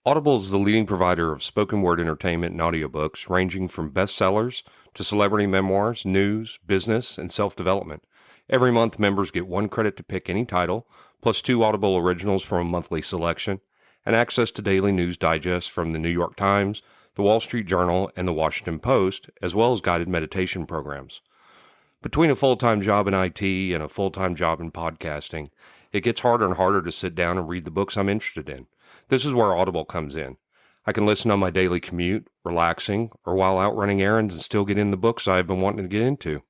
Audible is the leading provider of spoken word entertainment and audiobooks, ranging from bestsellers to celebrity memoirs, news, business, and self-development. Every month, members get 1 credit to pick any title, plus 2 Audible originals from a monthly selection, and access to daily news digests from the New York Times, the Wall Street Journal, and the Washington Post, as well as guided meditation programs. Between a full-time job in IT and a full-time job in podcasting, it gets harder and harder to sit down and read the books I'm interested in. This is where Audible comes in. I can listen on my daily commute, relaxing, or while out running errands and still get in the books I've been wanting to get into.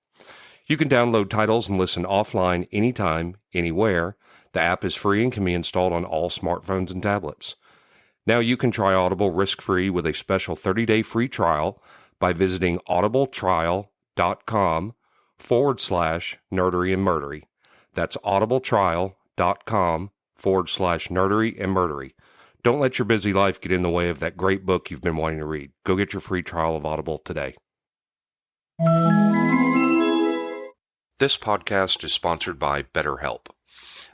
You can download titles and listen offline anytime, anywhere. The app is free and can be installed on all smartphones and tablets. Now you can try Audible risk-free with a special 30-day free trial by visiting audibletrial.com/nerdery and murdery. That's audibletrial.com/nerdery and murdery. Don't let your busy life get in the way of that great book you've been wanting to read. Go get your free trial of Audible today. This podcast is sponsored by BetterHelp.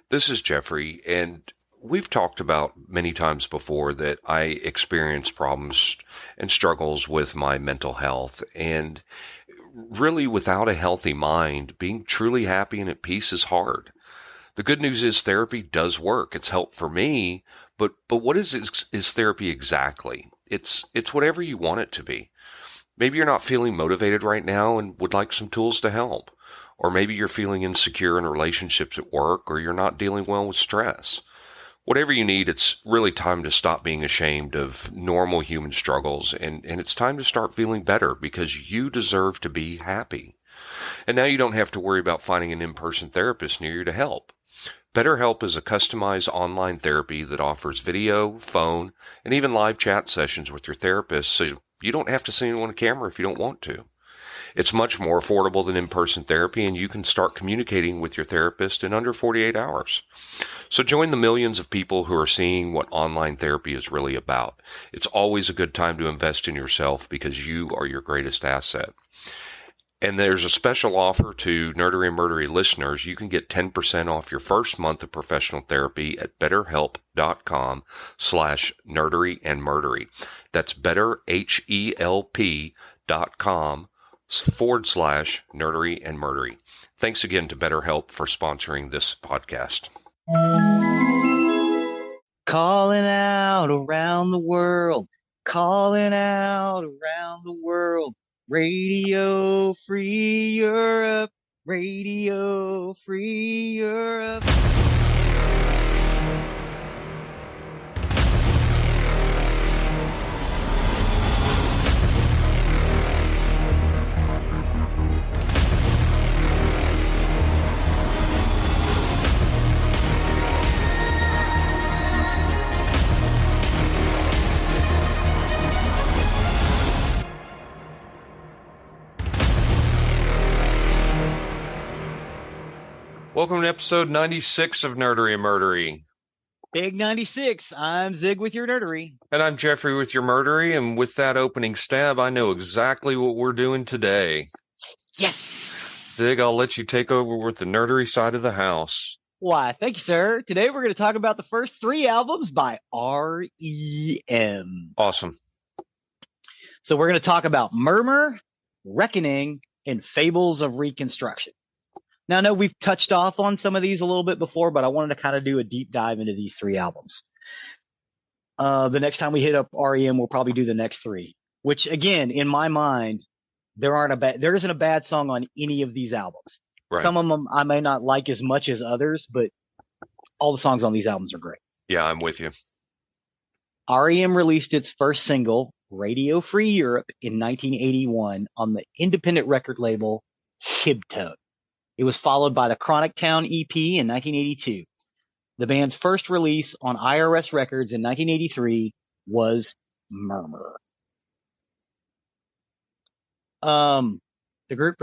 This is Geoffrey, and we've talked about many times before that I experience problems and struggles with my mental health, and really without a healthy mind, being truly happy and at peace is hard. The good news is therapy does work. It's helped for me, but what is therapy exactly? It's whatever you want it to be. Maybe you're not feeling motivated right now and would like some tools to help. Or maybe you're feeling insecure in relationships at work, or you're not dealing well with stress. Whatever you need, it's really time to stop being ashamed of normal human struggles, and it's time to start feeling better because you deserve to be happy. And now you don't have to worry about finding an in-person therapist near you to help. BetterHelp is a customized online therapy that offers video, phone, and even live chat sessions with your therapist, so you don't have to see anyone on camera if you don't want to. It's much more affordable than in-person therapy, and you can start communicating with your therapist in under 48 hours. So join the millions of people who are seeing what online therapy is really about. It's always a good time to invest in yourself because you are your greatest asset. And there's a special offer to Nerdery and Murdery listeners. You can get 10% off your first month of professional therapy at betterhelp.com/nerdery and murdery. That's betterhelp.com/nerdery and murdery. Thanks again to BetterHelp for sponsoring this podcast. Calling out around the world, calling out around the world. Radio Free Europe, Radio Free Europe. Welcome to episode 96 of Nerdery and Murdery. Big 96. I'm Zig with your nerdery. And I'm Geoffrey with your murdery, and with that opening stab, I know exactly what we're doing today. Yes! Zig, I'll let you take over with the nerdery side of the house. Why, thank you, sir. Today we're going to talk about the first 3 albums by R.E.M. Awesome. So we're going to talk about Murmur, Reckoning, and Fables of Reconstruction. Now, I know we've touched off on some of these a little bit before, but I wanted to kind of do a deep dive into these 3 albums. The next time we hit up R.E.M., we'll probably do the next 3, which, again, in my mind, there isn't a bad song on any of these albums. Right. Some of them I may not like as much as others, but all the songs on these albums are great. Yeah, I'm with you. R.E.M. released its first single, Radio Free Europe, in 1981 on the independent record label Hibtone. It was followed by the Chronic Town EP in 1982. The band's first release on IRS Records in 1983 was Murmur. The group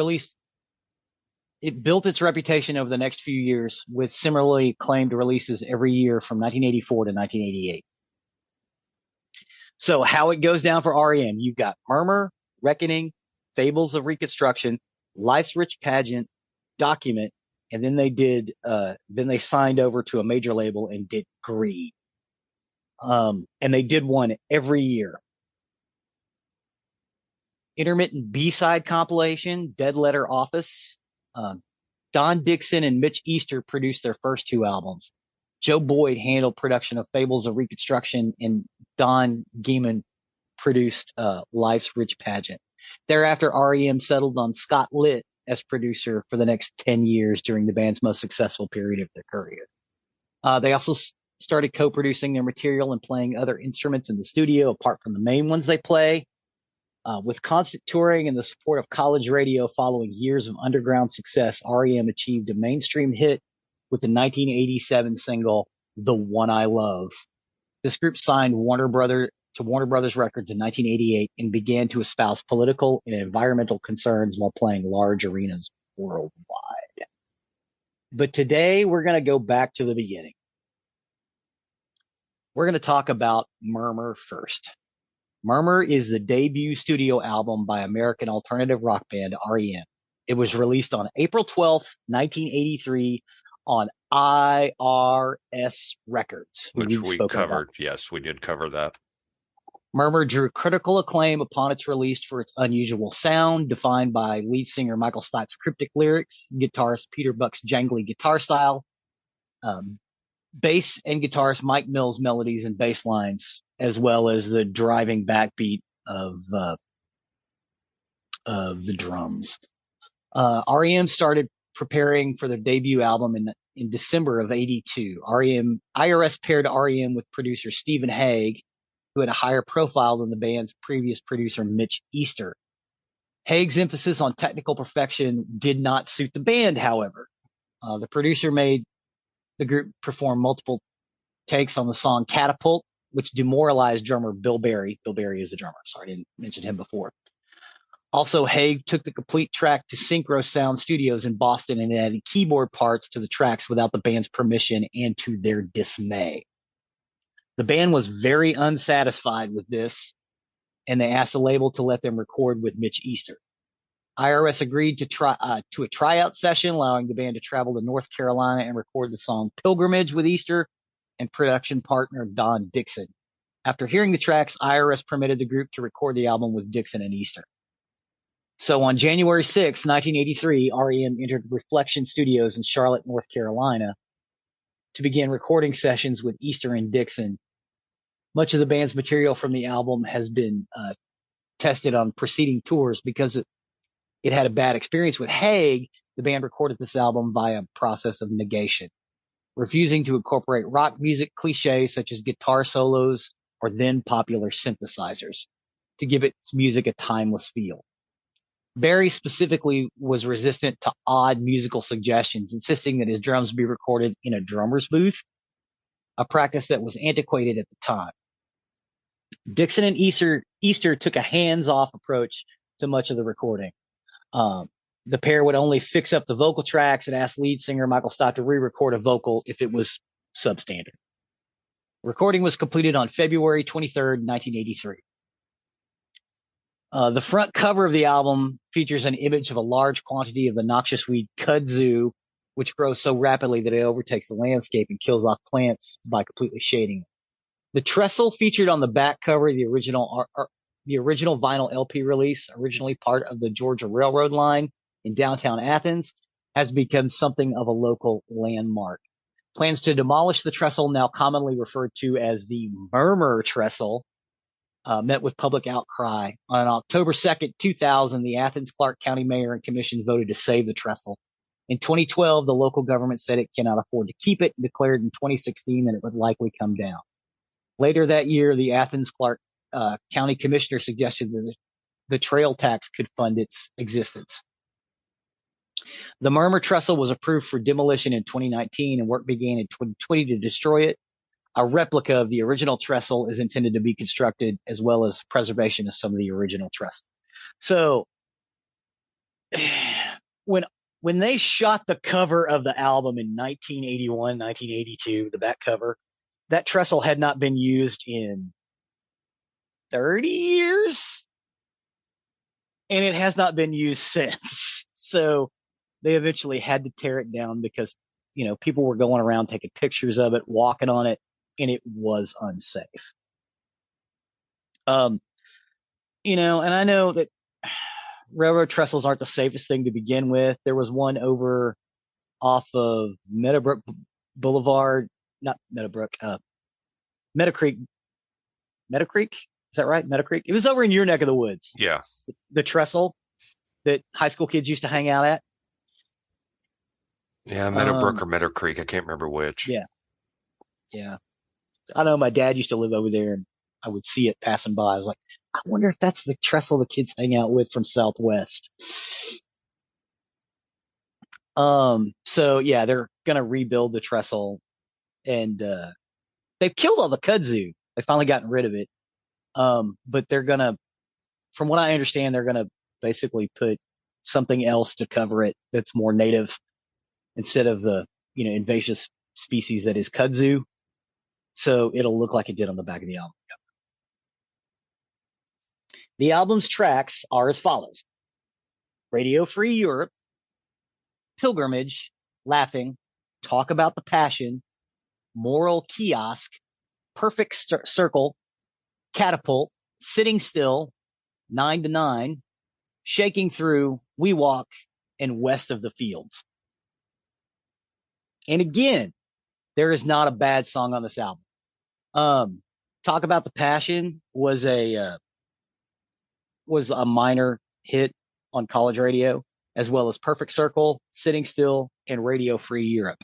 it built its reputation over the next few years with similarly acclaimed releases every year from 1984 to 1988. So how it goes down for R.E.M., you've got Murmur, Reckoning, Fables of Reconstruction, Life's Rich Pageant, Document, and then they signed over to a major label and did Greed. And they did one every year. Intermittent B-side compilation, Dead Letter Office. Don Dixon and Mitch Easter produced their first two albums. Joe Boyd handled production of Fables of Reconstruction, and Don Gehman produced Life's Rich Pageant. Thereafter, R.E.M. settled on Scott Litt as producer for the next 10 years during the band's most successful period of their career. They also started co-producing their material and playing other instruments in the studio apart from the main ones they play. With constant touring and the support of college radio following years of underground success, R.E.M. achieved a mainstream hit with the 1987 single, The One I Love. This group signed Warner Brothers Records in 1988 and began to espouse political and environmental concerns while playing large arenas worldwide. But today we're going to go back to the beginning. We're going to talk about Murmur first. Murmur is the debut studio album by American alternative rock band R.E.M. It was released on April 12th, 1983 on IRS Records. Which we covered. Yes, we did cover that. Murmur drew critical acclaim upon its release for its unusual sound, defined by lead singer Michael Stipe's cryptic lyrics, guitarist Peter Buck's jangly guitar style, bass and guitarist Mike Mills' melodies and bass lines, as well as the driving backbeat of the drums. R.E.M. started preparing for their debut album in December of '82. IRS paired R.E.M. with producer Stephen Hague, who had a higher profile than the band's previous producer Mitch Easter. Hague's emphasis on technical perfection did not suit the band, however. The producer made the group perform multiple takes on the song Catapult, which demoralized drummer Bill Berry. Bill Berry is the drummer. Sorry, I didn't mention him before. Also, Hague took the complete track to Synchro Sound Studios in Boston and added keyboard parts to the tracks without the band's permission and to their dismay. The band was very unsatisfied with this, and they asked the label to let them record with Mitch Easter. IRS agreed to a tryout session, allowing the band to travel to North Carolina and record the song Pilgrimage with Easter and production partner Don Dixon. After hearing the tracks, IRS permitted the group to record the album with Dixon and Easter. So on January 6, 1983, R.E.M. entered Reflection Studios in Charlotte, North Carolina to begin recording sessions with Easter and Dixon. Much of the band's material from the album has been tested on preceding tours. Because it had a bad experience with Hague, the band recorded this album via a process of negation, refusing to incorporate rock music cliches such as guitar solos or then popular synthesizers to give its music a timeless feel. Barry specifically was resistant to odd musical suggestions, insisting that his drums be recorded in a drummer's booth, a practice that was antiquated at the time. Dixon and Easter took a hands-off approach to much of the recording. The pair would only fix up the vocal tracks and ask lead singer Michael Stipe to re-record a vocal if it was substandard. Recording was completed on February 23rd, 1983. The front cover of the album features an image of a large quantity of the noxious weed kudzu, which grows so rapidly that it overtakes the landscape and kills off plants by completely shading it. The trestle featured on the back cover of the original vinyl LP release, originally part of the Georgia Railroad line in downtown Athens, has become something of a local landmark. Plans to demolish the trestle, now commonly referred to as the Murmur trestle, met with public outcry. On October 2nd, 2000, the Athens Clarke County Mayor and Commission voted to save the trestle. In 2012, the local government said it cannot afford to keep it and declared in 2016 that it would likely come down. Later that year, the Athens Clarke County Commissioner suggested that the trail tax could fund its existence. The Murmur trestle was approved for demolition in 2019, and work began in 2020 to destroy it. A replica of the original trestle is intended to be constructed, as well as preservation of some of the original trestle. So when they shot the cover of the album in 1981, 1982, the back cover, that trestle had not been used in 30 years, and it has not been used since. So they eventually had to tear it down because, people were going around taking pictures of it, walking on it. and it was unsafe. And I know that railroad trestles aren't the safest thing to begin with. There was one over off of Meadowbrook Boulevard, not Meadowbrook, Meadowcreek. Meadowcreek? Is that right? Meadowcreek? It was over in your neck of the woods. Yeah. The trestle that high school kids used to hang out at. Yeah, Meadowbrook or Meadow Creek. I can't remember which. Yeah. Yeah. I know my dad used to live over there, and I would see it passing by. I was like, I wonder if that's the trestle the kids hang out with from Southwest. So yeah, they're going to rebuild the trestle, and they've killed all the kudzu. They've finally gotten rid of it. But they're going to, from what I understand, they're going to basically put something else to cover it that's more native instead of the, invasive species that is kudzu. So it'll look like it did on the back of the album. The album's tracks are as follows: Radio Free Europe, Pilgrimage, Laughing, Talk About the Passion, Moral Kiosk, Perfect Circle, Catapult, Sitting Still, 9 to 9, Shaking Through, We Walk, and West of the Fields. And again, there is not a bad song on this album. Talk About the Passion was a minor hit on college radio, as well as Perfect Circle, Sitting Still, and Radio Free Europe.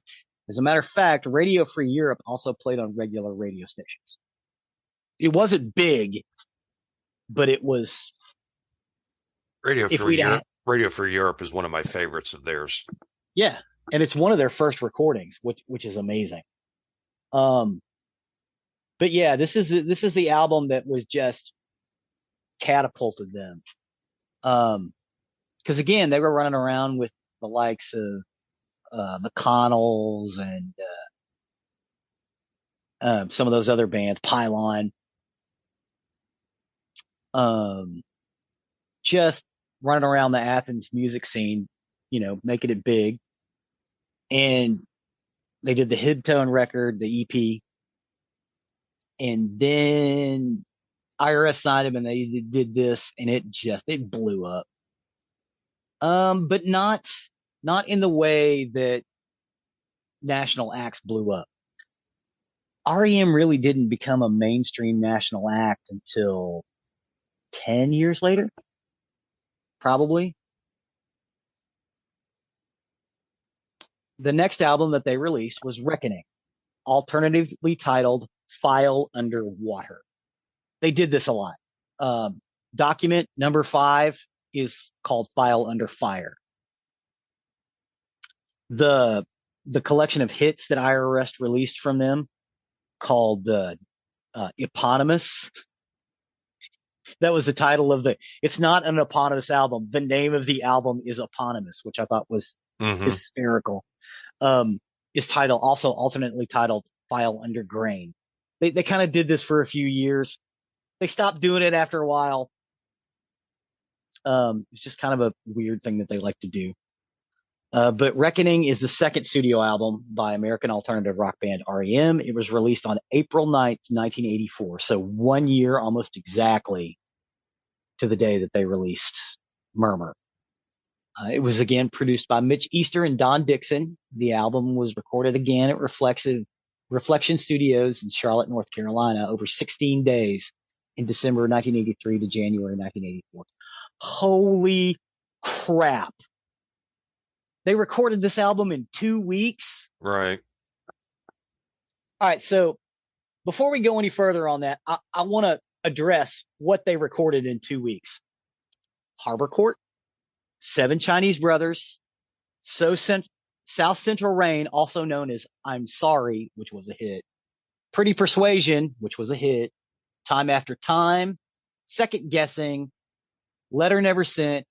As a matter of fact, Radio Free Europe also played on regular radio stations. It wasn't big, but it was. Radio Free Europe is one of my favorites of theirs. Yeah, and it's one of their first recordings, which is amazing. But yeah, this is the album that was just catapulted them. Because again, they were running around with the likes of McConnell's and some of those other bands, Pylon. Just running around the Athens music scene, making it big. And they did the Hidtone record, the EP. And then IRS signed them and they did this, and it blew up. But not in the way that national acts blew up. R.E.M. really didn't become a mainstream national act until 10 years later, probably. The next album that they released was Reckoning, alternatively titled File Under Water. They did this a lot. Document number 5 is called File Under Fire. The collection of hits that IRS released from them, called Eponymous. That was the title of it's not an eponymous album. The name of the album is Eponymous, which I thought was hysterical. Is also alternately titled File Under Grain. They kind of did this for a few years. They stopped doing it after a while. It's just kind of a weird thing that they like to do. But Reckoning is the second studio album by American alternative rock band R.E.M. It was released on April 9th, 1984. So 1 year almost exactly to the day that they released Murmur. It was again produced by Mitch Easter and Don Dixon. The album was recorded again at Reflection Studios in Charlotte, North Carolina, over 16 days in December 1983 to January 1984. Holy crap. They recorded this album in 2 weeks. Right. All right. So before we go any further on that, I want to address what they recorded in 2 weeks. Harbor Court, Seven Chinese Brothers, South Central Rain, also known as I'm Sorry, which was a hit, Pretty Persuasion, which was a hit, Time After Time, Second Guessing, Letter Never Sent,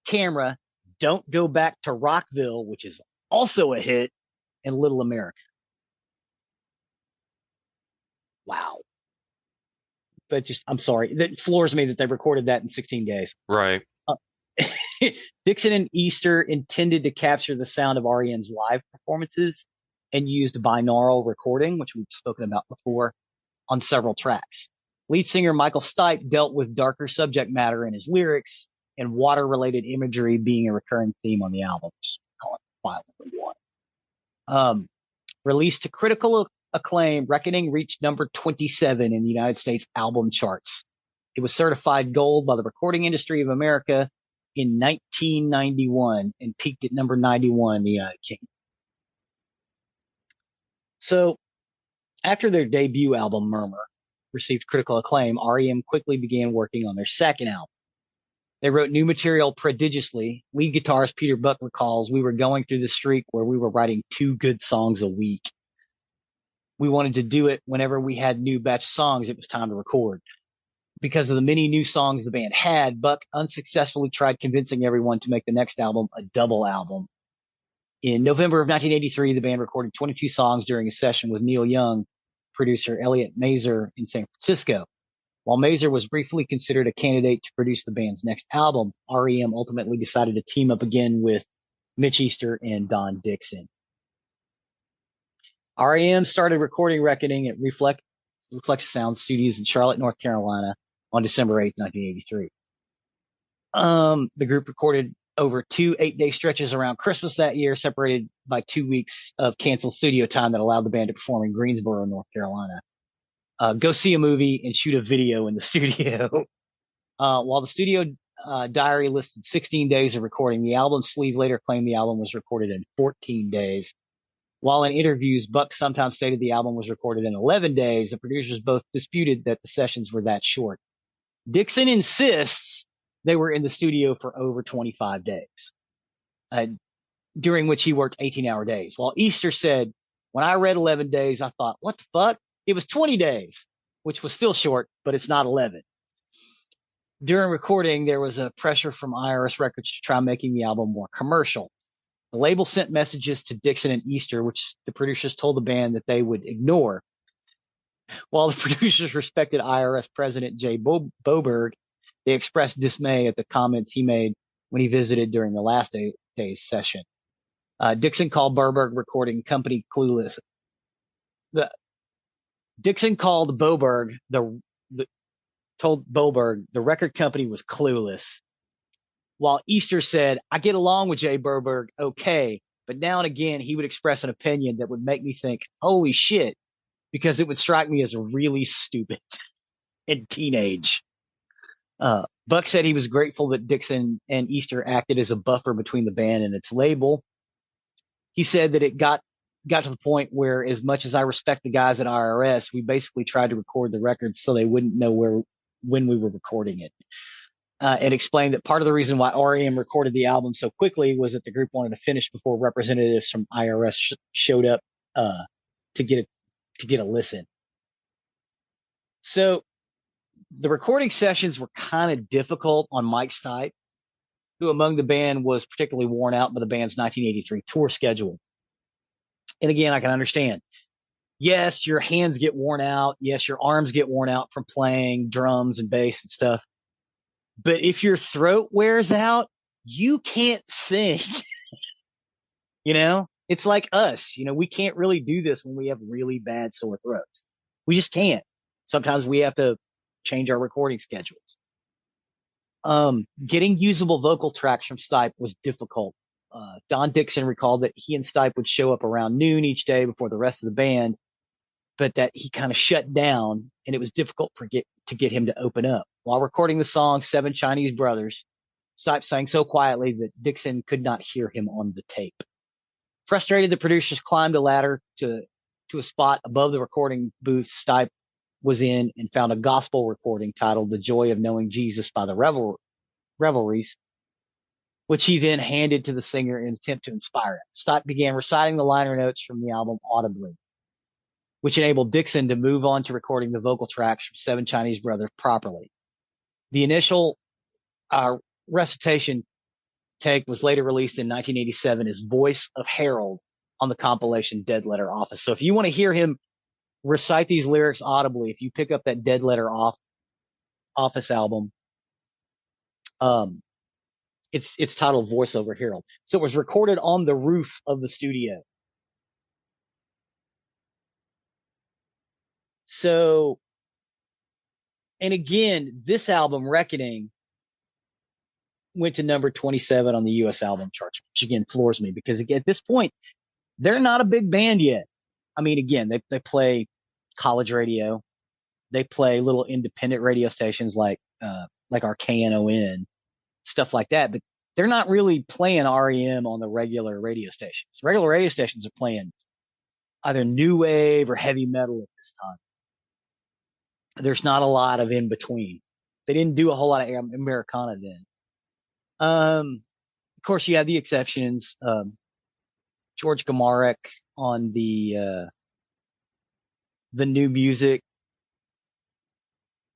Camera, Don't Go Back to Rockville, which is also a hit, and Little America. Wow. I'm sorry. That floors me that they recorded that in 16 days. Right. Dixon and Easter intended to capture the sound of R.E.M's live performances, and used binaural recording, which we've spoken about before, on several tracks. Lead singer Michael Stipe dealt with darker subject matter in his lyrics, and water-related imagery being a recurring theme on the album. Just call it violently water. Released to critical acclaim, Reckoning reached number 27 in the United States album charts. It was certified gold by the Recording Industry of America in 1991 and peaked at number 91 in the United Kingdom. So, after their debut album, Murmur, received critical acclaim, R.E.M. quickly began working on their second album. They wrote new material prodigiously. Lead guitarist Peter Buck recalls, "We were going through the streak where we were writing 2 good songs a week. We wanted to do it whenever we had new batch of songs, it was time to record." Because of the many new songs the band had, Buck unsuccessfully tried convincing everyone to make the next album a double album. In November of 1983, the band recorded 22 songs during a session with Neil Young, producer Elliot Mazer in San Francisco. While Mazer was briefly considered a candidate to produce the band's next album, R.E.M. ultimately decided to team up again with Mitch Easter and Don Dixon. R.E.M. started recording Reckoning at Reflex Sound Studios in Charlotte, North Carolina on December 8, 1983. The group recorded over 2 8-day stretches around Christmas that year, separated by 2 weeks of canceled studio time that allowed the band to perform in Greensboro, North Carolina. Go see a movie and shoot a video in the studio. While the studio diary listed 16 days of recording, the album sleeve later claimed the album was recorded in 14 days. While in interviews, Buck sometimes stated the album was recorded in 11 days, the producers both disputed that the sessions were that short. Dixon insists they were in the studio for over 25 days, during which he worked 18-hour days. While Easter said, "When I read 11 days, I thought, what the fuck? It was 20 days, which was still short, but it's not 11. During recording, there was a pressure from IRS Records to try making the album more commercial. The label sent messages to Dixon and Easter, which the producers told the band that they would ignore. While the producers respected IRS President Jay Boberg, they expressed dismay at the comments he made when he visited during the last day's session. Dixon called Boberg recording company clueless. Dixon called Boberg, told Boberg the record company was clueless. While Easter said, "I get along with Jay Boberg, okay, but now and again he would express an opinion that would make me think, holy shit, because it would strike me as really stupid and teenage." Buck said he was grateful that Dixon and Easter acted as a buffer between the band and its label. He said that it got to the point where, as much as I respect the guys at IRS, we basically tried to record the records so they wouldn't know when we were recording it. And explained that part of the reason why R.E.M. recorded the album so quickly was that the group wanted to finish before representatives from IRS showed up to get a listen. So the recording sessions were kind of difficult on Mike Stipe, who among the band was particularly worn out by the band's 1983 tour schedule. And again, I can understand. Yes, your hands get worn out. Yes, your arms get worn out from playing drums and bass and stuff. But if your throat wears out, you can't sing. It's like us. We can't really do this when we have really bad sore throats. We just can't. Sometimes we have to change our recording schedules. Getting usable vocal tracks from Stipe was difficult. Don Dixon recalled that he and Stipe would show up around noon each day before the rest of the band, but that he kind of shut down and it was difficult to get him to open up. While recording the song Seven Chinese Brothers, Stipe sang so quietly that Dixon could not hear him on the tape. Frustrated, the producers climbed a ladder to a spot above the recording booth Stipe was in and found a gospel recording titled "The Joy of Knowing Jesus" by the Revelries, which he then handed to the singer in an attempt to inspire him. Stipe began reciting the liner notes from the album audibly, which enabled Dixon to move on to recording the vocal tracks from Seven Chinese Brothers properly. The initial recitation take was later released in 1987 as Voice of Harold on the compilation Dead Letter Office. So if you want to hear him recite these lyrics audibly, if you pick up that Dead Letter Office album, it's titled Voice over Harold. So it was recorded on the roof of the studio. So, and again, this album, Reckoning, went to number 27 on the US album charts, which again floors me because at this point, they're not a big band yet. I mean, again, they play college radio. They play little independent radio stations like RKNON, stuff like that, but they're not really playing REM on the regular radio stations. Regular radio stations are playing either new wave or heavy metal at this time. There's not a lot of in between. They didn't do a whole lot of Americana then. Of course, you have the exceptions. George Gamarek on the new music,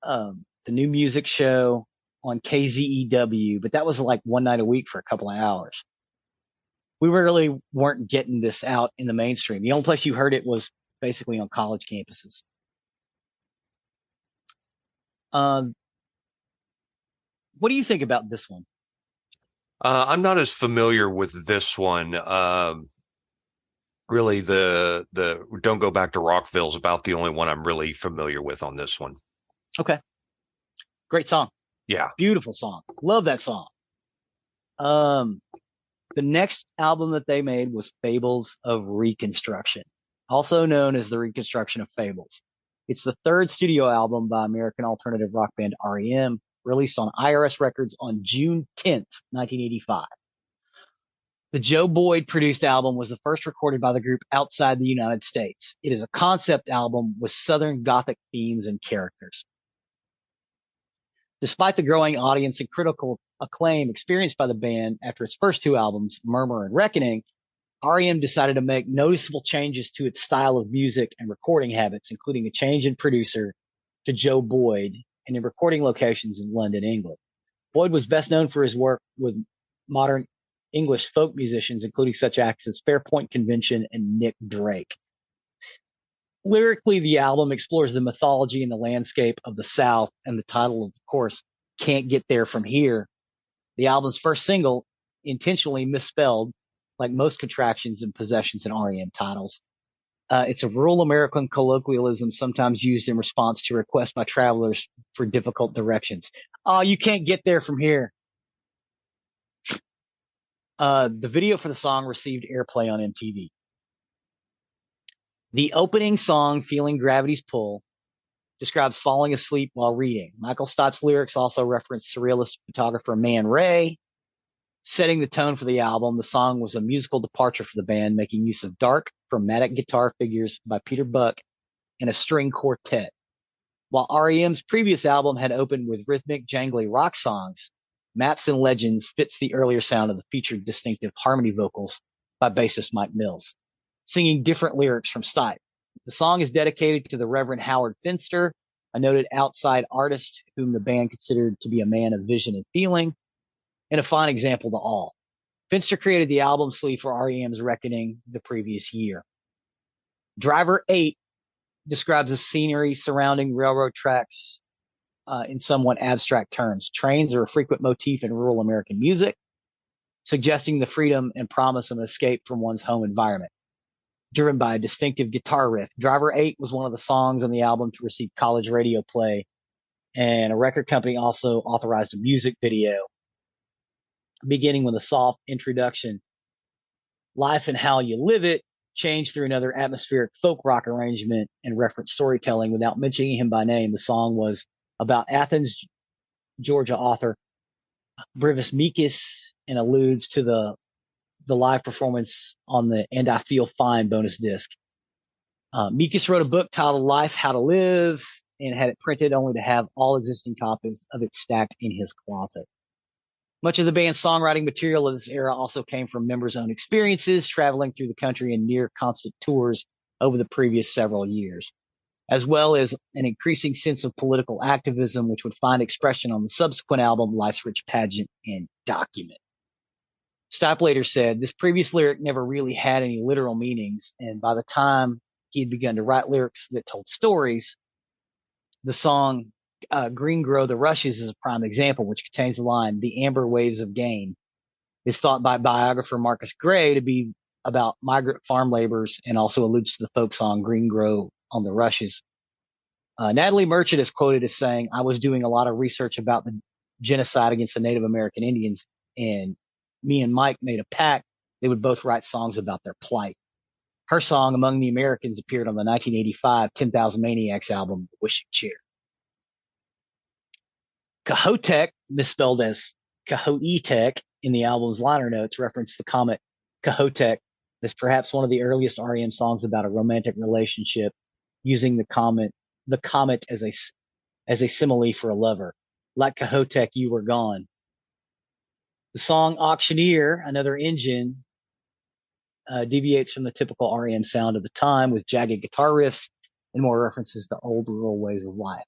the new music show on KZEW, but that was like one night a week for a couple of hours. We really weren't getting this out in the mainstream. The only place you heard it was basically on college campuses. What do you think about this one? I'm not as familiar with this one. Really, the Don't Go Back to Rockville is about the only one I'm really familiar with on this one. Okay. Great song. Yeah. Beautiful song. Love that song. The next album that they made was Fables of Reconstruction, also known as The Reconstruction of Fables. It's the third studio album by American alternative rock band R.E.M., released on IRS Records on June 10th, 1985. The Joe Boyd produced album was the first recorded by the group outside the United States. It is a concept album with Southern Gothic themes and characters. Despite the growing audience and critical acclaim experienced by the band after its first two albums, Murmur and Reckoning, R.E.M. decided to make noticeable changes to its style of music and recording habits, including a change in producer to Joe Boyd and in recording locations in London, England. Boyd was best known for his work with modern English folk musicians, including such acts as Fairpoint Convention and Nick Drake. Lyrically, the album explores the mythology and the landscape of the South, and the title, of course, Can't Get There From Here. The album's first single, intentionally misspelled, like most contractions and possessions in R.E.M. titles. It's a rural American colloquialism sometimes used in response to requests by travelers for difficult directions. Oh, you can't get there from here. The video for the song received airplay on MTV. The opening song, Feeling Gravity's Pull, describes falling asleep while reading. Michael Stipe's lyrics also reference surrealist photographer Man Ray. Setting the tone for the album, the song was a musical departure for the band, making use of dark, chromatic guitar figures by Peter Buck and a string quartet. While R.E.M.'s previous album had opened with rhythmic, jangly rock songs, Maps and Legends fits the earlier sound of the featured distinctive harmony vocals by bassist Mike Mills, singing different lyrics from Stipe. The song is dedicated to the Reverend Howard Finster, a noted outside artist whom the band considered to be a man of vision and feeling, and a fine example to all. Finster created the album sleeve for R.E.M.'s Reckoning the previous year. Driver 8 describes the scenery surrounding railroad tracks in somewhat abstract terms. Trains are a frequent motif in rural American music, suggesting the freedom and promise of an escape from one's home environment. Driven by a distinctive guitar riff, Driver 8 was one of the songs on the album to receive college radio play, and a record company also authorized a music video, beginning with a soft introduction. Life and How You Live It changed through another atmospheric folk rock arrangement and reference storytelling without mentioning him by name. The song was about Athens, Georgia author Brivis Meekis and alludes to the live performance on the And I Feel Fine bonus disc. Meekis wrote a book titled Life, How to Live, and had it printed only to have all existing copies of it stacked in his closet. Much of the band's songwriting material of this era also came from members' own experiences traveling through the country in near constant tours over the previous several years, as well as an increasing sense of political activism, which would find expression on the subsequent album, Life's Rich Pageant and Document. Stipe later said, this previous lyric never really had any literal meanings, and by the time he had begun to write lyrics that told stories, the song Green Grow the Rushes is a prime example, which contains the line, the amber waves of gain, is thought by biographer Marcus Gray to be about migrant farm laborers and also alludes to the folk song Green Grow on the Rushes. Natalie Merchant is quoted as saying, "I was doing a lot of research about the genocide against the Native American Indians, and me and Mike made a pact. They would both write songs about their plight." Her song, Among the Americans, appeared on the 1985 10,000 Maniacs album, Wishing Chair. Cahotek, misspelled as Cahoetek in the album's liner notes, referenced the comet Cahotek as perhaps one of the earliest R.E.M. songs about a romantic relationship, using the comet as a simile for a lover. Like Cahotek, you were gone. The song Auctioneer, Another Engine, deviates from the typical R.E.M. sound of the time with jagged guitar riffs and more references to old rural ways of life.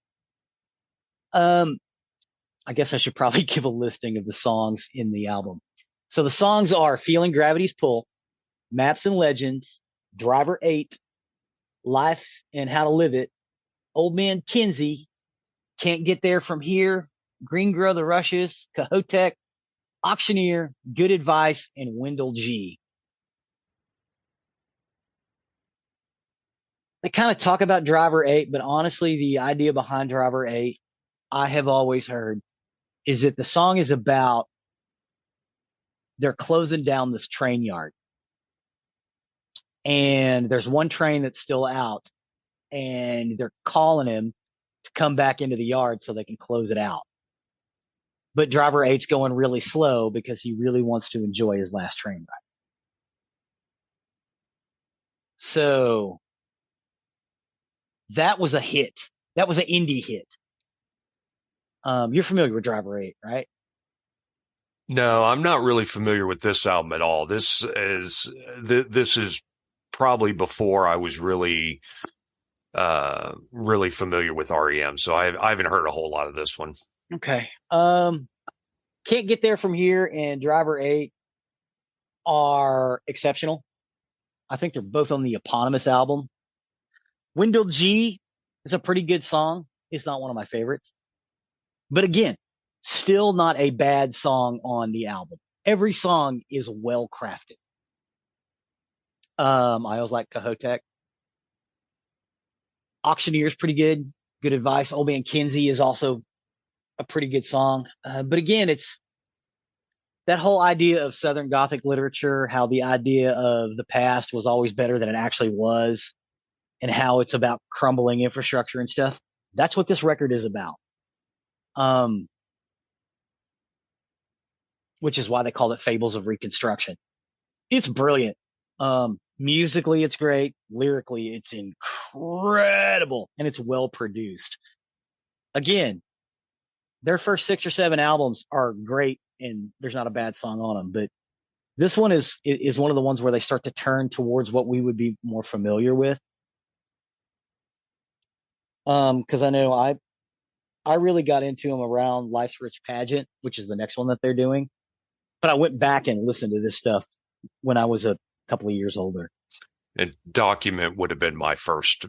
I guess I should probably give a listing of the songs in the album. So the songs are Feeling Gravity's Pull, Maps and Legends, Driver 8, Life and How to Live It, Old Man Kinsey, Can't Get There From Here, Green Grow the Rushes, Cahotek, Auctioneer, Good Advice, and Wendell G. They kind of talk about Driver 8, but honestly, the idea behind Driver 8, I have always heard, is that the song is about they're closing down this train yard. And there's one train that's still out, and they're calling him to come back into the yard so they can close it out. But Driver 8's going really slow because he really wants to enjoy his last train ride. So that was a hit. That was an indie hit. You're familiar with Driver 8, right? No, I'm not really familiar with this album at all. This is probably before I was really familiar with REM, so I haven't heard a whole lot of this one. Okay. Can't Get There From Here and Driver 8 are exceptional. I think they're both on the eponymous album. Wendell G is a pretty good song. It's not one of my favorites. But again, still not a bad song on the album. Every song is well crafted. I always like Cahotek. Auctioneer's pretty good. Good Advice. Old Man Kinsey is also a pretty good song. But again, it's that whole idea of Southern Gothic literature, how the idea of the past was always better than it actually was, and how it's about crumbling infrastructure and stuff. That's what this record is about. Which is why they call it Fables of Reconstruction. It's brilliant. Musically, it's great. Lyrically, it's incredible, and it's well produced. Again, their first 6 or 7 albums are great, and there's not a bad song on them. But this one is one of the ones where they start to turn towards what we would be more familiar with. Because I know I really got into them around Life's Rich Pageant, which is the next one that they're doing. But I went back and listened to this stuff when I was a couple of years older. And Document would have been my first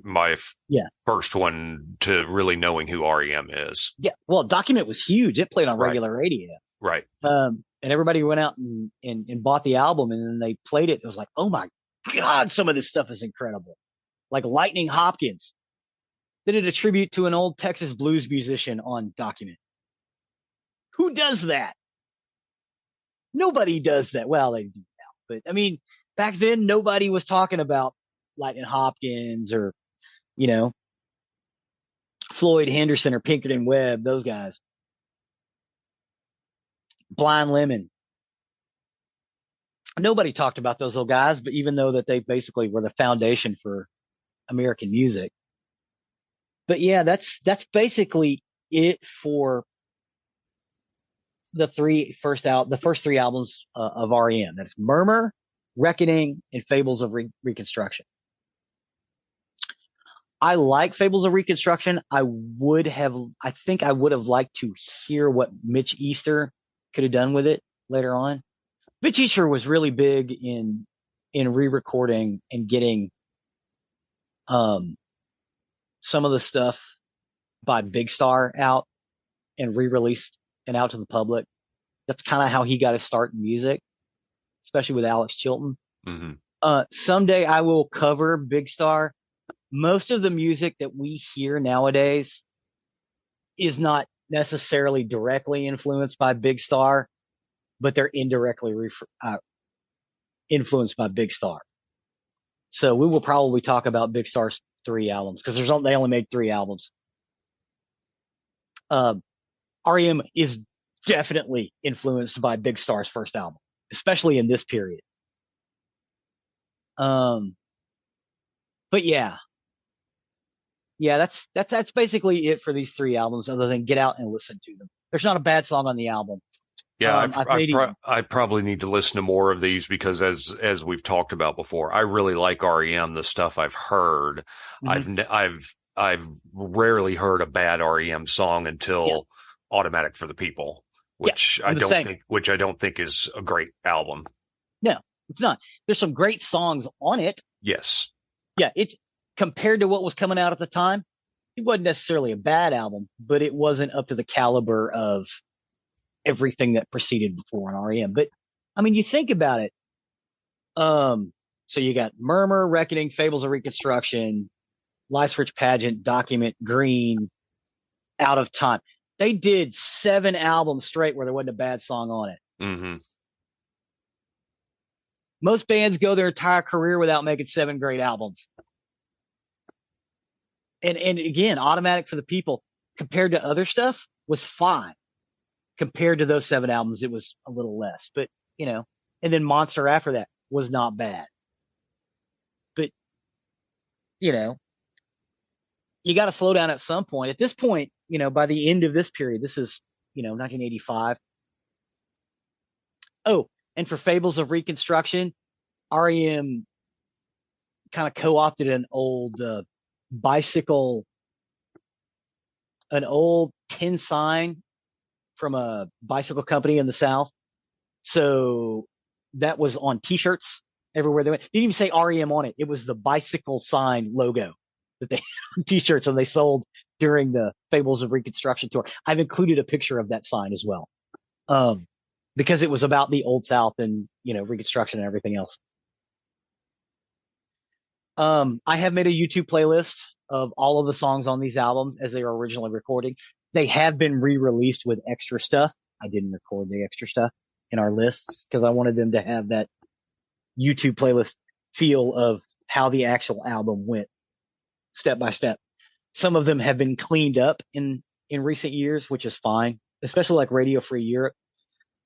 one to really knowing who REM is. Yeah, well, Document was huge. It played on regular radio. Right. And everybody went out and bought the album, and then they played it. It was like, oh my God, some of this stuff is incredible. Like Lightning Hopkins. They did a tribute to an old Texas blues musician on Document. Who does that? Nobody does that. Well, they do now. But I mean, back then, nobody was talking about Lightning Hopkins or, Floyd Henderson or Pinkerton Webb, those guys. Blind Lemon. Nobody talked about those little guys, but even though that they basically were the foundation for American music. But yeah, that's basically it for the first 3 albums of REM. That's Murmur, Reckoning, and Fables of Reconstruction. I like Fables of Reconstruction. I think I would have liked to hear what Mitch Easter could have done with it later on. Mitch Easter was really big in re-recording and getting some of the stuff by Big Star out and re-released and out to the public. That's kind of how he got his start in music, especially with Alex Chilton. Mm-hmm. Someday I will cover Big Star. most of the music that we hear nowadays is not necessarily directly influenced by Big Star, but they're indirectly influenced by Big Star. So we will probably talk about Big Star's 3 albums because they only made 3 albums. R.E.M. is definitely influenced by Big Star's first album, especially in this period. But yeah, that's basically it for these 3 albums. Other than get out and listen to them. There's not a bad song on the album. Yeah, I probably need to listen to more of these because as we've talked about before, I really like R.E.M. The stuff I've heard, I've rarely heard a bad R.E.M. song until Automatic for the People, which I don't think is a great album. No, it's not. There's some great songs on it. Yes. Yeah, it's compared to what was coming out at the time. It wasn't necessarily a bad album, but it wasn't up to the caliber of everything that preceded before on R.E.M. But I mean, you think about it. So you got Murmur, Reckoning, Fables of Reconstruction, Life's Rich Pageant, Document, Green, Out of Time. They did 7 albums straight where there wasn't a bad song on it. Mm-hmm. Most bands go their entire career without making 7 great albums. And again, Automatic for the People compared to other stuff was fine. Compared to those 7 albums, it was a little less, but and then Monster after that was not bad. But, you got to slow down at some point. At this point, by the end of this period, this is, 1985. Oh, and for Fables of Reconstruction, R.E.M. kind of co-opted an old an old tin sign from a bicycle company in the South. So that was on t-shirts everywhere they went. Didn't even say R.E.M. on it. It was the bicycle sign logo that they had on t-shirts and they sold during the Fables of Reconstruction tour. I've included a picture of that sign as well. Because it was about the Old South and, Reconstruction and everything else. I have made a YouTube playlist of all of the songs on these albums as they were originally recorded. They have been re-released with extra stuff. I didn't record the extra stuff in our lists because I wanted them to have that YouTube playlist feel of how the actual album went step by step. Some of them have been cleaned up in recent years, which is fine, especially like Radio Free Europe,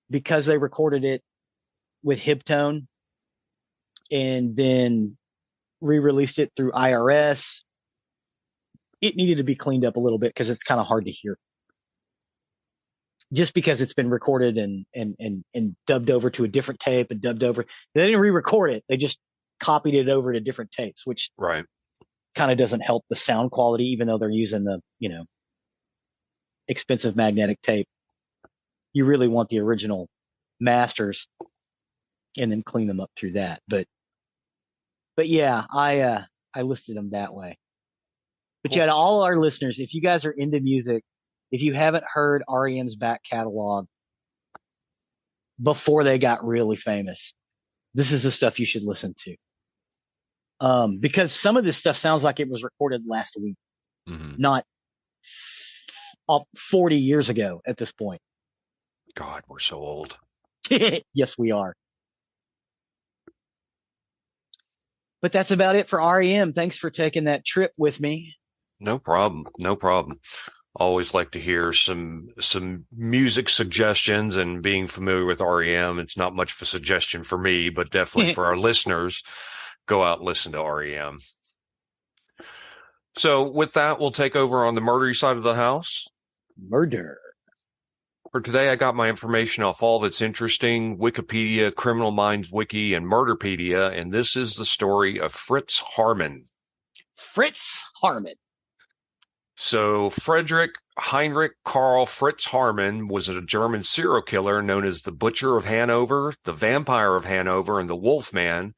because they recorded it with Hiptone and then re-released it through IRS. It needed to be cleaned up a little bit because it's kind of hard to hear. Just because it's been recorded and dubbed over to a different tape and dubbed over. They didn't re-record it. They just copied it over to different tapes, which kind of doesn't help the sound quality, even though they're using the, expensive magnetic tape. You really want the original masters and then clean them up through that. But yeah, I listed them that way. But yeah, to all our listeners, if you guys are into music, if you haven't heard R.E.M.'s back catalog before they got really famous, this is the stuff you should listen to. Because some of this stuff sounds like it was recorded last week, not 40 years ago at this point. God, we're so old. Yes, we are. But that's about it for R.E.M. Thanks for taking that trip with me. No problem. Always like to hear some music suggestions, and being familiar with R.E.M., it's not much of a suggestion for me, but definitely for our listeners, go out and listen to R.E.M. So with that, we'll take over on the murdery side of the house. Murder. For today, I got my information off All That's Interesting, Wikipedia, Criminal Minds Wiki, and Murderpedia, and this is the story of Fritz Haarman. Fritz Haarman. So Friedrich Heinrich Karl Fritz Haarman was a German serial killer known as the Butcher of Hanover, the Vampire of Hanover, and the Wolfman,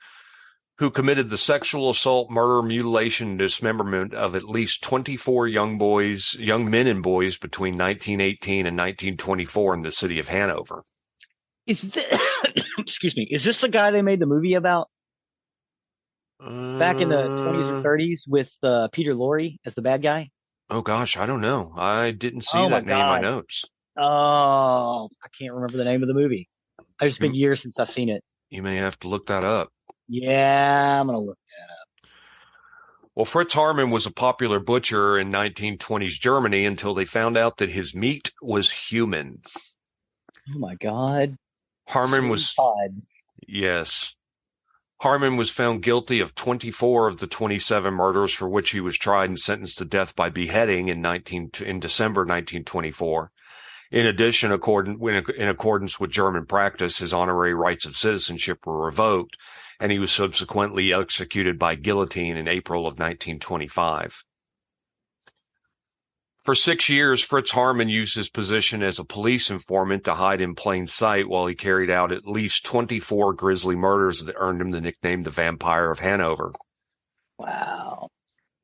who committed the sexual assault, murder, mutilation, and dismemberment of at least 24 young men and boys between 1918 and 1924 in the city of Hanover. Excuse me, is this the guy they made the movie about? Back in the 20s or Uh, 30s with Peter Lorre as the bad guy. oh gosh, I don't know. I didn't see Oh my that name in my God. notes. Oh, I can't remember the name of the movie. It's been You, years since I've seen it. you may have to look that up. Yeah, I'm gonna look that up. Well, Fritz Haarman was a popular butcher in 1920s Germany until they found out that his meat was human. Oh my God. Haarman Sweet was, Todd. yes. Haarman was found guilty of 24 of the 27 murders for which he was tried and sentenced to death by beheading in December 1924. In addition, in accordance with German practice, his honorary rights of citizenship were revoked, and he was subsequently executed by guillotine in April of 1925. For 6 years, Fritz Haarman used his position as a police informant to hide in plain sight while he carried out at least 24 grisly murders that earned him the nickname the Vampire of Hanover. Wow.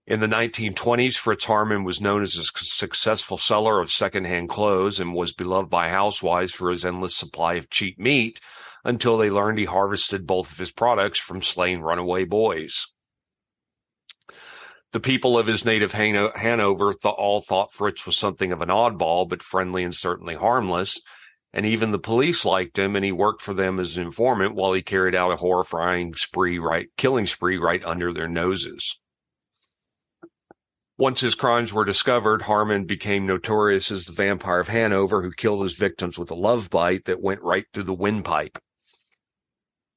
In the 1920s, Fritz Haarman was known as a successful seller of secondhand clothes and was beloved by housewives for his endless supply of cheap meat until they learned he harvested both of his products from slain runaway boys. The people of his native Hanover all thought Fritz was something of an oddball, but friendly and certainly harmless, and even the police liked him, and he worked for them as an informant while he carried out a horrifying killing spree right under their noses. Once his crimes were discovered, Haarman became notorious as the Vampire of Hanover, who killed his victims with a love bite that went right through the windpipe.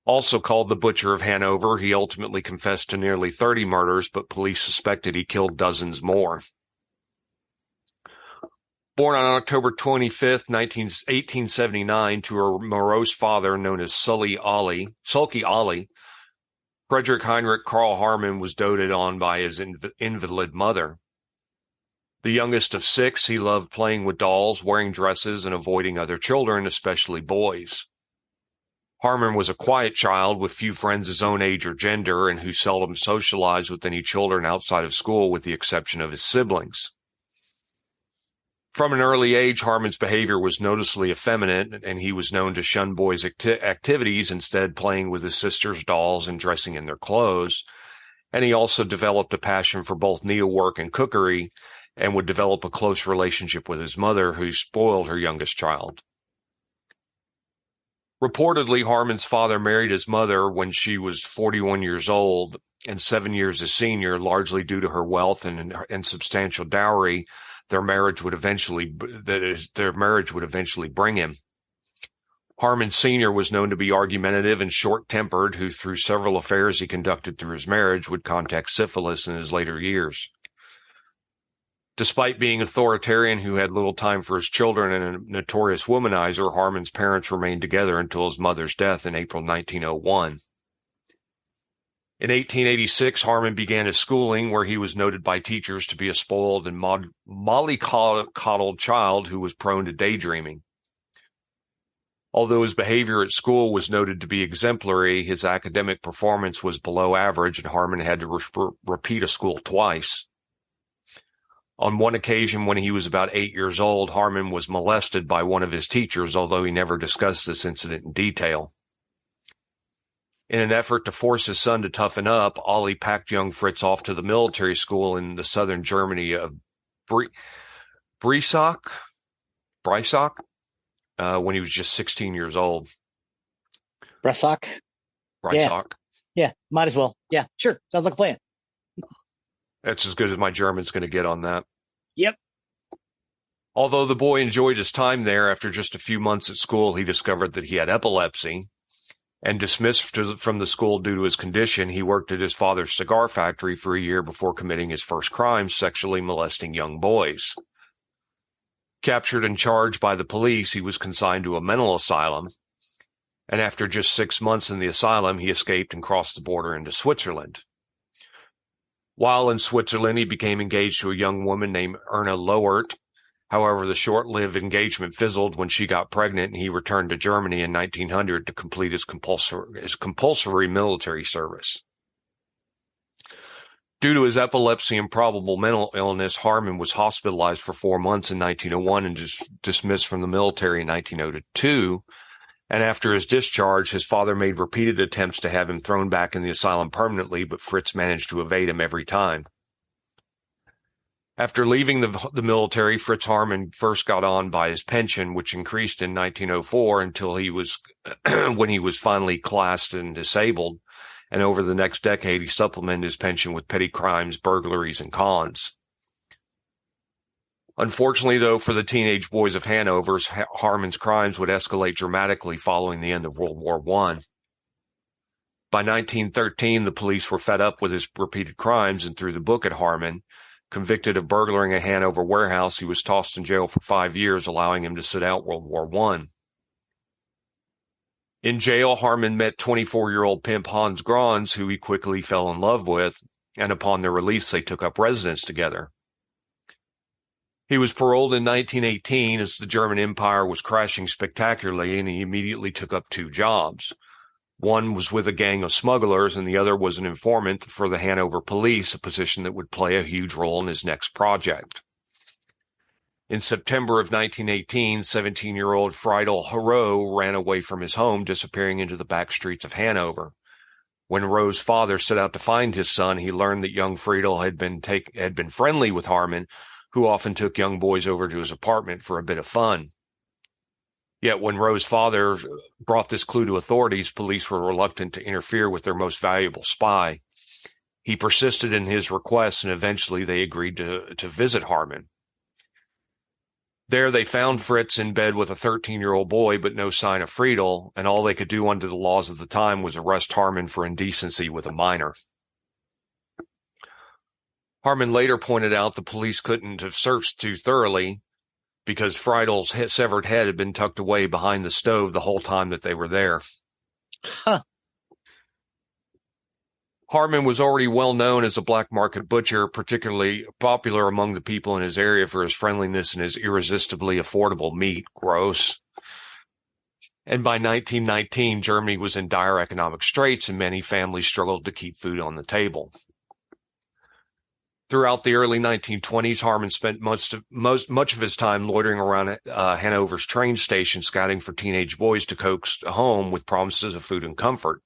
Also called the Butcher of Hanover, he ultimately confessed to nearly 30 murders, but police suspected he killed dozens more. Born on October 25th, 1879, to a morose father known as Sulky Ollie, Frederick Heinrich Karl Haarman was doted on by his invalid mother. The youngest of six, he loved playing with dolls, wearing dresses, and avoiding other children, especially boys. Haarman was a quiet child with few friends his own age or gender and who seldom socialized with any children outside of school with the exception of his siblings. From an early age, Haarman's behavior was noticeably effeminate, and he was known to shun boys' activities, instead playing with his sister's dolls and dressing in their clothes. And he also developed a passion for both needlework and cookery, and would develop a close relationship with his mother, who spoiled her youngest child. Reportedly, Haarman's father married his mother when she was 41 years old and 7 years his senior, largely due to her wealth and substantial dowry. Their marriage would eventually bring him. Haarman Sr. was known to be argumentative and short-tempered, who through several affairs he conducted through his marriage would contract syphilis in his later years. Despite being authoritarian who had little time for his children and a notorious womanizer, Haarman's parents remained together until his mother's death in April 1901. In 1886, Haarman began his schooling, where he was noted by teachers to be a spoiled and mollycoddled child who was prone to daydreaming. Although his behavior at school was noted to be exemplary, his academic performance was below average, and Haarman had to repeat a school twice. On one occasion, when he was about 8 years old, Haarman was molested by one of his teachers, although he never discussed this incident in detail. In an effort to force his son to toughen up, Ollie packed young Fritz off to the military school in the southern Germany of Breisach, when he was just 16 years old. Breisach? Yeah, might as well. Yeah, sure. Sounds like a plan. That's as good as my German's going to get on that. Yep. Although the boy enjoyed his time there, after just a few months at school, he discovered that he had epilepsy. And dismissed from the school due to his condition, he worked at his father's cigar factory for a year before committing his first crime, sexually molesting young boys. Captured and charged by the police, he was consigned to a mental asylum. And after just 6 months in the asylum, he escaped and crossed the border into Switzerland. While in Switzerland, he became engaged to a young woman named Erna Loert. However, the short-lived engagement fizzled when she got pregnant, and he returned to Germany in 1900 to complete his compulsory military service. Due to his epilepsy and probable mental illness, Haarman was hospitalized for 4 months in 1901 and dismissed from the military in 1902. And after his discharge, his father made repeated attempts to have him thrown back in the asylum permanently, but Fritz managed to evade him every time. After leaving the military, Fritz Haarman first got on by his pension, which increased in 1904 until he was when he was finally classed and disabled. And over the next decade, he supplemented his pension with petty crimes, burglaries, and cons. Unfortunately, though, for the teenage boys of Hanover, Haarman's crimes would escalate dramatically following the end of World War I. By 1913, the police were fed up with his repeated crimes and threw the book at Haarman. Convicted of burglaring a Hanover warehouse, he was tossed in jail for 5 years, allowing him to sit out World War I. In jail, Haarman met 24-year-old pimp Hans Grons, who he quickly fell in love with, and upon their release, they took up residence together. He was paroled in 1918 as the German Empire was crashing spectacularly, and he immediately took up 2 jobs. One was with a gang of smugglers, and the other was an informant for the Hanover police, a position that would play a huge role in his next project. In September of 1918, 17-year-old Friedel Haro ran away from his home, disappearing into the back streets of Hanover. When Ro's father set out to find his son, he learned that young Friedel had been friendly with Haarman, who often took young boys over to his apartment for a bit of fun. Yet when Ro's father brought this clue to authorities, police were reluctant to interfere with their most valuable spy. He persisted in his request, and eventually they agreed to visit Haarman. There they found Fritz in bed with a 13-year-old boy, but no sign of Friedel, and all they could do under the laws of the time was arrest Haarman for indecency with a minor. Haarman later pointed out the police couldn't have searched too thoroughly, because Friedel's severed head had been tucked away behind the stove the whole time that they were there. Huh. Haarman was already well known as a black market butcher, particularly popular among the people in his area for his friendliness and his irresistibly affordable meat. Gross. And by 1919, Germany was in dire economic straits, and many families struggled to keep food on the table. Throughout the early 1920s, Haarman spent much of his time loitering around Hanover's train station, scouting for teenage boys to coax home with promises of food and comfort.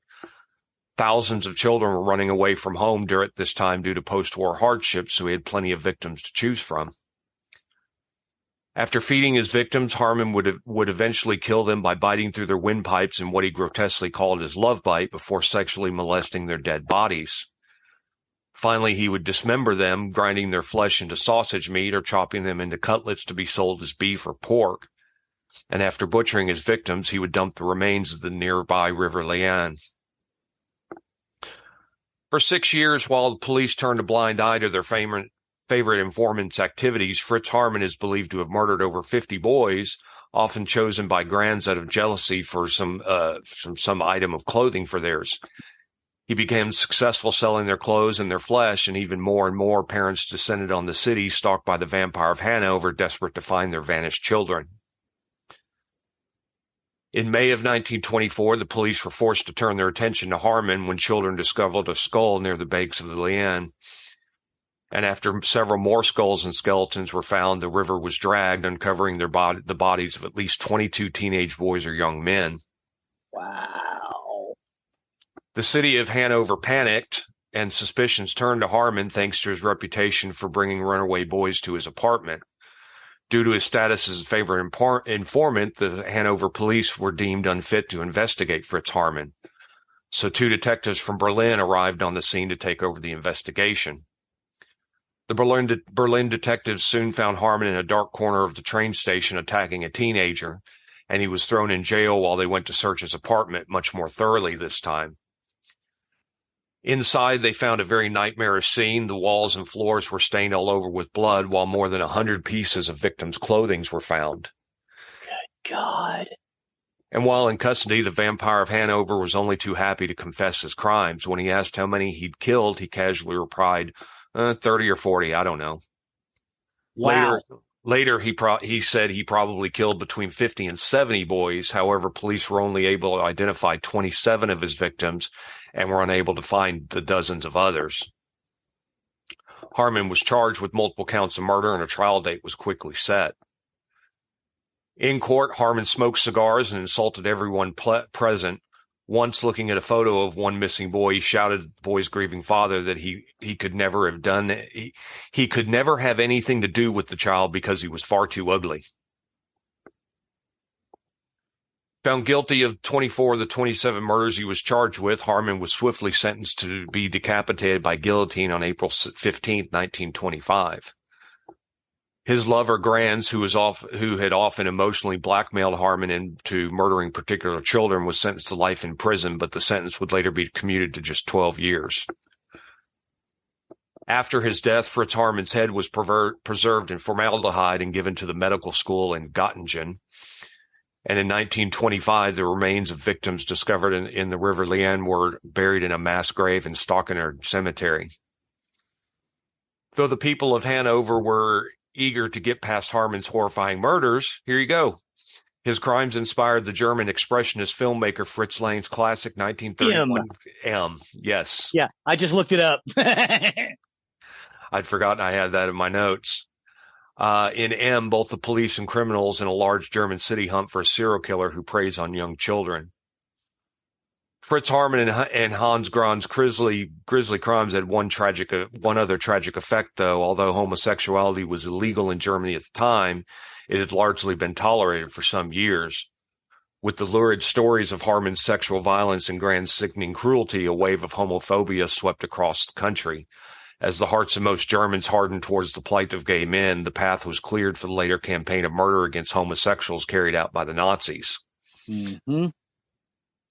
Thousands of children were running away from home during this time due to post-war hardships, so he had plenty of victims to choose from. After feeding his victims, Haarman would eventually kill them by biting through their windpipes in what he grotesquely called his love bite before sexually molesting their dead bodies. Finally, he would dismember them, grinding their flesh into sausage meat or chopping them into cutlets to be sold as beef or pork. And after butchering his victims, he would dump the remains of the nearby River Liane. For 6 years, while the police turned a blind eye to their favorite informant's activities, Fritz Haarman is believed to have murdered over 50 boys, often chosen by grands out of jealousy for some item of clothing for theirs. He became successful selling their clothes and their flesh, and even more parents descended on the city, stalked by the vampire of Hanover, desperate to find their vanished children. In May of 1924, the police were forced to turn their attention to Haarman when children discovered a skull near the banks of the Liane. And after several more skulls and skeletons were found, the river was dragged, uncovering the bodies of at least 22 teenage boys or young men. Wow. The city of Hanover panicked, and suspicions turned to Haarman thanks to his reputation for bringing runaway boys to his apartment. Due to his status as a favorite informant, the Hanover police were deemed unfit to investigate Fritz Haarman. So 2 detectives from Berlin arrived on the scene to take over the investigation. The Berlin detectives soon found Haarman in a dark corner of the train station attacking a teenager, and he was thrown in jail while they went to search his apartment much more thoroughly this time. Inside, they found a very nightmarish scene. The walls and floors were stained all over with blood, while more than 100 pieces of victims' clothing were found. Good God. And while in custody, the vampire of Hanover was only too happy to confess his crimes. When he asked how many he'd killed, he casually replied, 30 or 40, I don't know. Wow. Later, he said he probably killed between 50 and 70 boys. However, police were only able to identify 27 of his victims and were unable to find the dozens of others. Haarman was charged with multiple counts of murder, and a trial date was quickly set. In court, Haarman smoked cigars and insulted everyone present. Once, looking at a photo of one missing boy, he shouted at the boy's grieving father that he could never have done he could never have anything to do with the child because he was far too ugly. Found guilty of 24 of the 27 murders he was charged with, Haarman was swiftly sentenced to be decapitated by guillotine on April 15, 1925. His lover, Granz, who had often emotionally blackmailed Haarman into murdering particular children, was sentenced to life in prison, but the sentence would later be commuted to just 12 years. After his death, Fritz Haarman's head was preserved in formaldehyde and given to the medical school in Göttingen. And in 1925, the remains of victims discovered in the River Liane were buried in a mass grave in Stockener Cemetery. Though the people of Hanover were eager to get past Haarman's horrifying murders, here you go. His crimes inspired the German expressionist filmmaker Fritz Lang's classic 1931 M. Yes. Yeah, I just looked it up. I'd forgotten I had that in my notes. In M, both the police and criminals in a large German city hunt for a serial killer who preys on young children. Fritz Haarman and Hans Grön's grisly crimes had one other tragic effect, though. Although homosexuality was illegal in Germany at the time, it had largely been tolerated for some years. With the lurid stories of Haarman's sexual violence and Grön's sickening cruelty, a wave of homophobia swept across the country. As the hearts of most Germans hardened towards the plight of gay men, the path was cleared for the later campaign of murder against homosexuals carried out by the Nazis. Mm-hmm.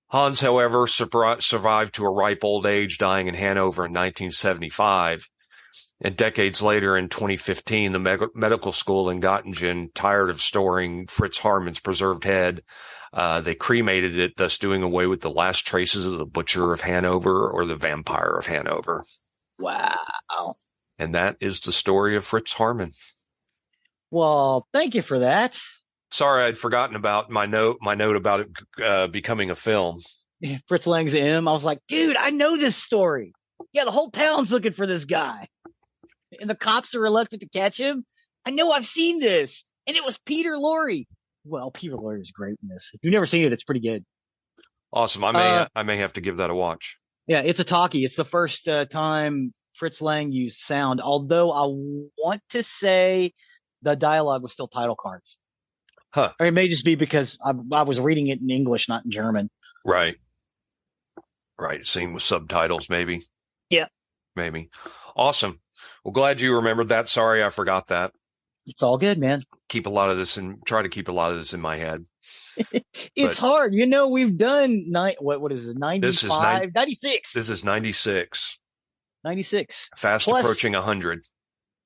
Hans, however, survived to a ripe old age, dying in Hanover in 1975. And decades later, in 2015, the medical school in Göttingen, tired of storing Fritz Haarman's preserved head, they cremated it, thus doing away with the last traces of the Butcher of Hanover or the Vampire of Hanover. Wow. And that is the story of Fritz Haarman. Well, thank you for that. Sorry, I'd forgotten about my note about it becoming a film. Fritz Lang's M. I was like, dude, I know this story. Yeah, the whole town's looking for this guy. And the cops are reluctant to catch him. I know I've seen this. And it was Peter Lorre. Well, Peter Lorre is great in this. If you've never seen it, it's pretty good. Awesome. I may have to give that a watch. Yeah, it's a talkie. It's the first time Fritz Lang used sound, although I want to say the dialogue was still title cards. Huh. Or it may just be because I was reading it in English, not in German. Right. Same with subtitles, maybe. Yeah. Maybe. Awesome. Well, glad you remembered that. Sorry, I forgot that. It's all good, man. Try to keep a lot of this in my head. It's hard. You know, we've done what is it? 95, 96. This is 96. 96. Fast approaching 100.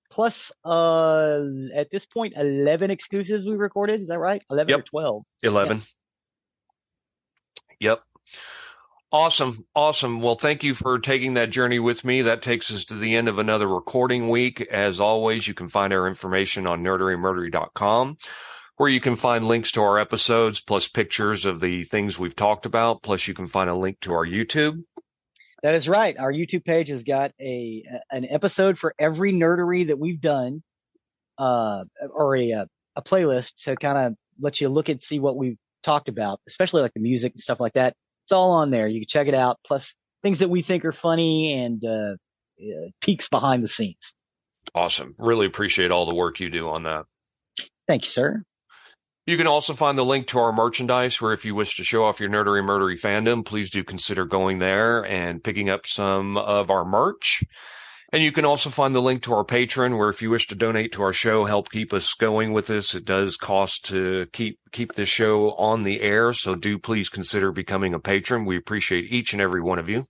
Plus, at this point, 11 exclusives we recorded. Is that right? 11 or 12? 11. Yeah. Yep. Awesome. Well, thank you for taking that journey with me. That takes us to the end of another recording week. As always, you can find our information on nerdery.com, where you can find links to our episodes, plus pictures of the things we've talked about. Plus, you can find a link to our YouTube. That is right. Our YouTube page has got an episode for every nerdery that we've done, or a playlist to kind of let you look and see what we've talked about, especially like the music and stuff like that. It's all on there. You can check it out. Plus things that we think are funny and peeks behind the scenes. Awesome. Really appreciate all the work you do on that. Thank you, sir. You can also find the link to our merchandise, where if you wish to show off your nerdery murdery fandom, please do consider going there and picking up some of our merch. And you can also find the link to our Patreon, where if you wish to donate to our show, help keep us going with this. It does cost to keep this show on the air, so do please consider becoming a patron. We appreciate each and every one of you.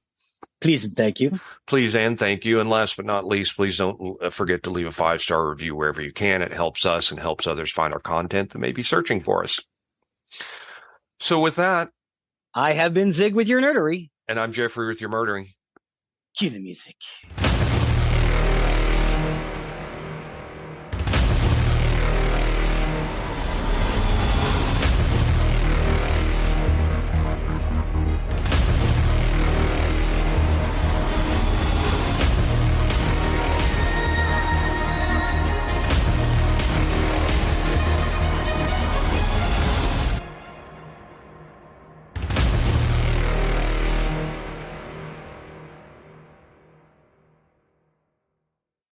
Please and thank you. Please and thank you. And last but not least, please don't forget to leave a 5-star review wherever you can. It helps us and helps others find our content that may be searching for us. So with that, I have been Zig with your nerdery. And I'm Geoffrey with your murdering. Cue the music.